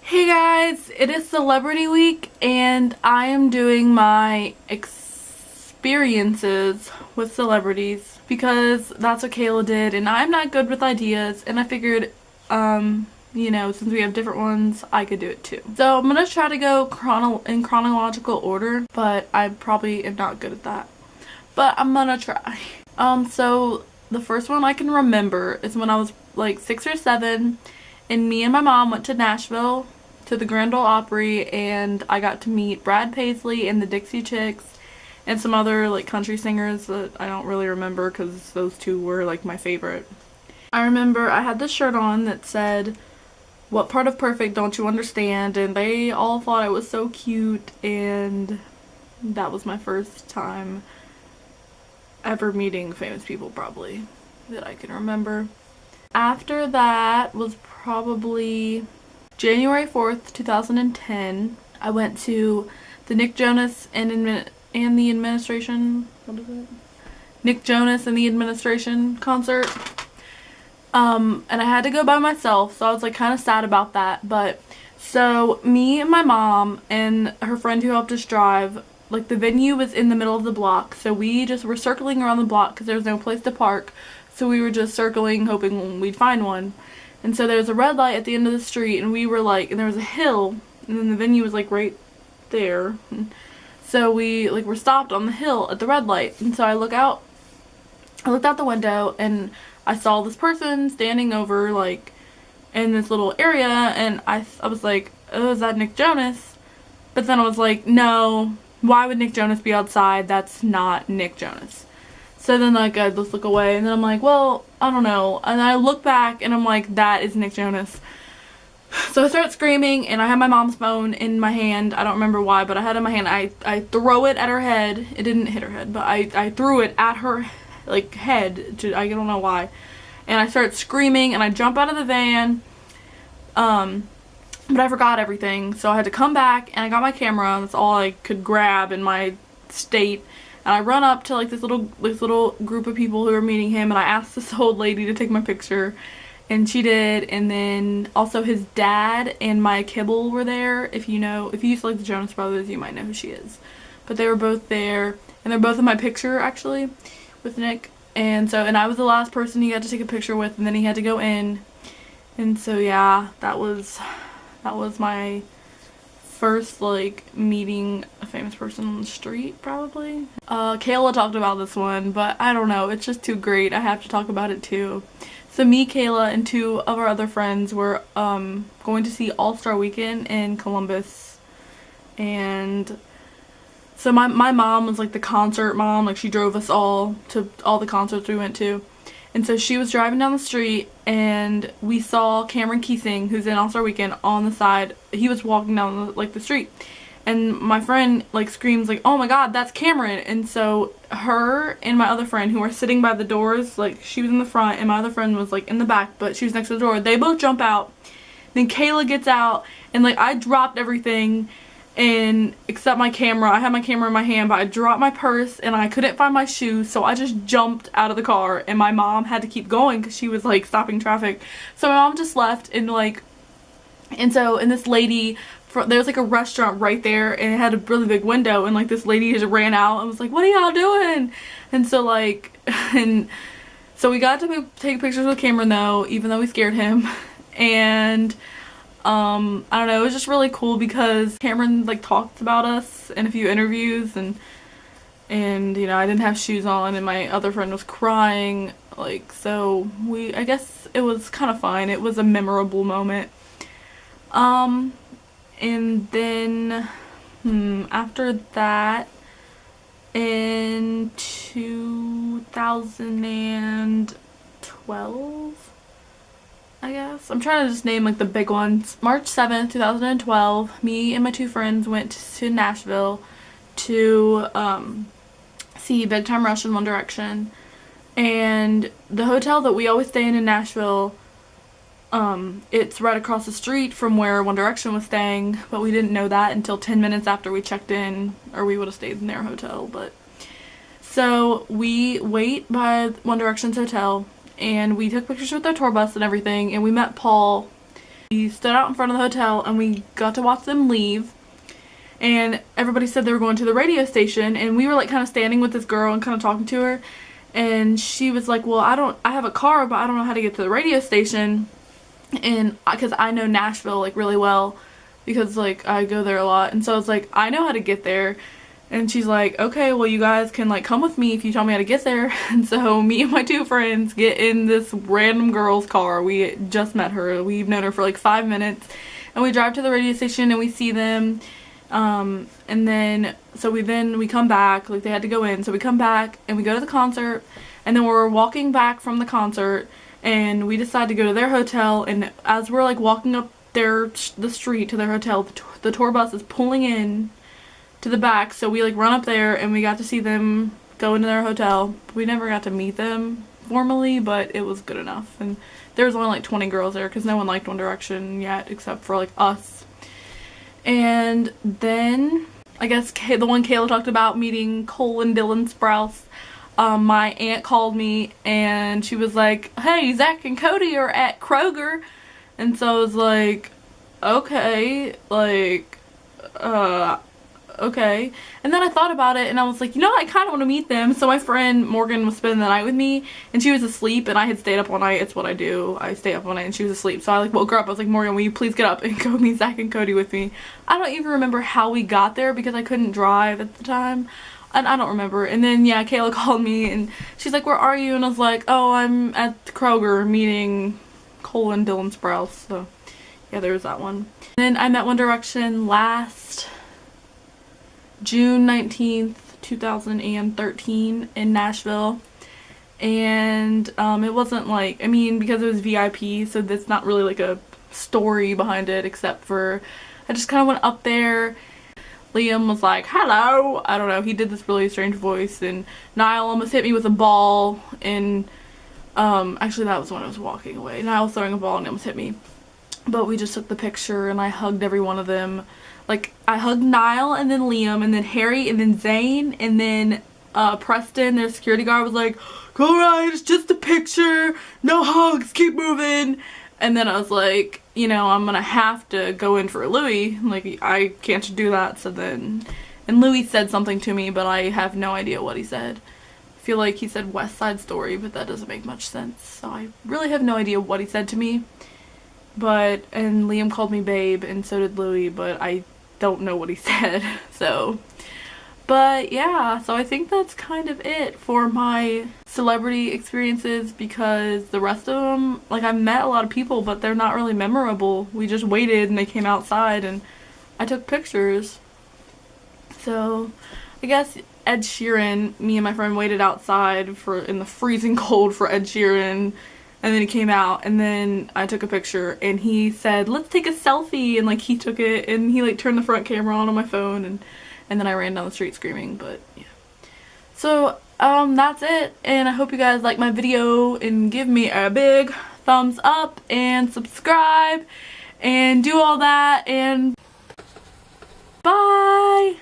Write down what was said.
Hey guys, it is Celebrity Week and I am doing my experiences with celebrities because that's what Kayla did and I'm not good with ideas and I figured, since we have different ones, I could do it too. So I'm gonna try to go in chronological order, but I probably am not good at that. But I'm gonna try. So the first one I can remember is when I was like 6 or 7 and me and my mom went to Nashville to the Grand Ole Opry and I got to meet Brad Paisley and the Dixie Chicks and some other like country singers that I don't really remember because those two were like my favorite. I remember I had this shirt on that said, "What part of perfect don't you understand?" and they all thought it was so cute, and that was my first time ever meeting famous people probably that I can remember. After that was probably January 4th, 2010. I went to the Nick Jonas and the Administration, what is it? Nick Jonas and the Administration concert. And I had to go by myself, so I was like kind of sad about that. But so me and my mom and her friend who helped us drive, like the venue was in the middle of the block, so we just were circling around the block because there was no place to park. So we were just circling, hoping we'd find one. And so there was a red light at the end of the street, and we were like, and there was a hill, and then the venue was like right there. So we like were stopped on the hill at the red light, and so I looked out the window, and I saw this person standing over like in this little area, and I was like, oh, is that Nick Jonas? But then I was like, no, why would Nick Jonas be outside? That's not Nick Jonas. So then like I just look away and then I'm like, well, I don't know. And I look back and I'm like, that is Nick Jonas. So I start screaming and I have my mom's phone in my hand. I don't remember why, but I had it in my hand. I throw it at her head. It didn't hit her head, but I threw it at her like head. I don't know why. And I start screaming and I jump out of the van. But I forgot everything. So I had to come back and I got my camera. That's all I could grab in my state. And I run up to like this little group of people who are meeting him, and I asked this old lady to take my picture, and she did. And then also his dad and Maya Kibble were there. If you used to like the Jonas Brothers, you might know who she is. But they were both there, and they're both in my picture actually with Nick. And I was the last person he got to take a picture with, and then he had to go in. And so yeah, that was my first like meeting a famous person on the street probably. Kayla talked about this one, but I don't know, it's just too great. I have to talk about it too. So me, Kayla, and 2 of our other friends were going to see All-Star Weekend in Columbus, and so my mom was like the concert mom, like she drove us all to all the concerts we went to. And so she was driving down the street and we saw Cameron Keesing, who's in All-Star Weekend, on the side. He was walking down the street. And my friend like screams like, "Oh my god, that's Cameron." And so her and my other friend, who were sitting by the doors, like she was in the front and my other friend was like in the back, but she was next to the door. They both jump out. Then Kayla gets out and like I dropped everything, and except my camera. I had my camera in my hand, but I dropped my purse and I couldn't find my shoes, so I just jumped out of the car, and my mom had to keep going because she was like stopping traffic. So my mom just left, and this lady, there was like a restaurant right there and it had a really big window, and like this lady just ran out and was like, "What are y'all doing?" And so we got to take pictures with Cameron though, even though we scared him. And I don't know, it was just really cool because Cameron like talked about us in a few interviews, and I didn't have shoes on and my other friend was crying, like, so I guess it was kind of fun. It was a memorable moment. And then after that, in 2012, I guess. I'm trying to just name like the big ones. March 7th, 2012, me and my 2 friends went to Nashville to see Big Time Rush and One Direction. And the hotel that we always stay in Nashville, it's right across the street from where One Direction was staying, but we didn't know that until 10 minutes after we checked in, or we would have stayed in their hotel. But so we wait by One Direction's hotel, and we took pictures with their tour bus and everything, and we met Paul We stood out in front of the hotel and we got to watch them leave. And everybody said they were going to the radio station, and we were like kind of standing with this girl and kind of talking to her, and she was like, well, I have a car, but I don't know how to get to the radio station. And because I know Nashville like really well, because like I go there a lot, and so I was like, I know how to get there. And she's like, okay, well, you guys can like come with me if you tell me how to get there. And so me and my two friends get in this random girl's car. We just met her, we've known her for like 5 minutes, and we drive to the radio station and we see them. And then we come back, like they had to go in, so we come back and we go to the concert, and then we're walking back from the concert, and we decide to go to their hotel. And as we're like walking up the street to their hotel, the tour bus is pulling in to the back, so we like run up there and we got to see them go into their hotel. We never got to meet them formally, but it was good enough. And there was only like 20 girls there because no one liked One Direction yet except for like us. And then, I guess the one Kayla talked about, meeting Cole and Dylan Sprouse. My aunt called me and she was like, hey, Zach and Cody are at Kroger. And so I was like, okay, like, okay. And then I thought about it and I was like, you know, I kind of want to meet them. So my friend Morgan was spending the night with me, and she was asleep, and I had stayed up all night. It's what I do. I stay up all night, and she was asleep. So I like woke her up. I was like, Morgan, will you please get up and go meet Zach and Cody with me? I don't even remember how we got there because I couldn't drive at the time. And I don't remember. And then, yeah, Kayla called me and she's like, where are you? And I was like, oh, I'm at Kroger meeting Cole and Dylan Sprouse. So yeah, there was that one. And then I met One Direction last June 19th, 2013 in Nashville. And it wasn't like, I mean, because it was VIP, so that's not really like a story behind it, except for I just kind of went up there. Liam was like, hello. I don't know, he did this really strange voice, and Niall almost hit me with a ball, and actually that was when I was walking away. Niall was throwing a ball and almost hit me. But we just took the picture and I hugged every one of them. Like, I hugged Niall and then Liam and then Harry and then Zayn, and then Preston, their security guard, was like, alright, it's just a picture, no hugs, keep moving. And then I was like, you know, I'm gonna have to go in for Louis, like, I can't do that. So then, and Louis said something to me, but I have no idea what he said. I feel like he said West Side Story, but that doesn't make much sense, so I really have no idea what he said to me. But, and Liam called me babe, and so did Louis, but I don't know what he said. So, but yeah, so I think that's kind of it for my celebrity experiences, because the rest of them, like, I've met a lot of people, but they're not really memorable. We just waited and they came outside and I took pictures. So I guess Ed Sheeran, me and my friend waited outside in the freezing cold for Ed Sheeran. And then he came out, and then I took a picture, and he said, let's take a selfie, and like he took it, and he like turned the front camera on my phone, and then I ran down the street screaming. But yeah, so that's it, and I hope you guys like my video and give me a big thumbs up and subscribe and do all that, and bye.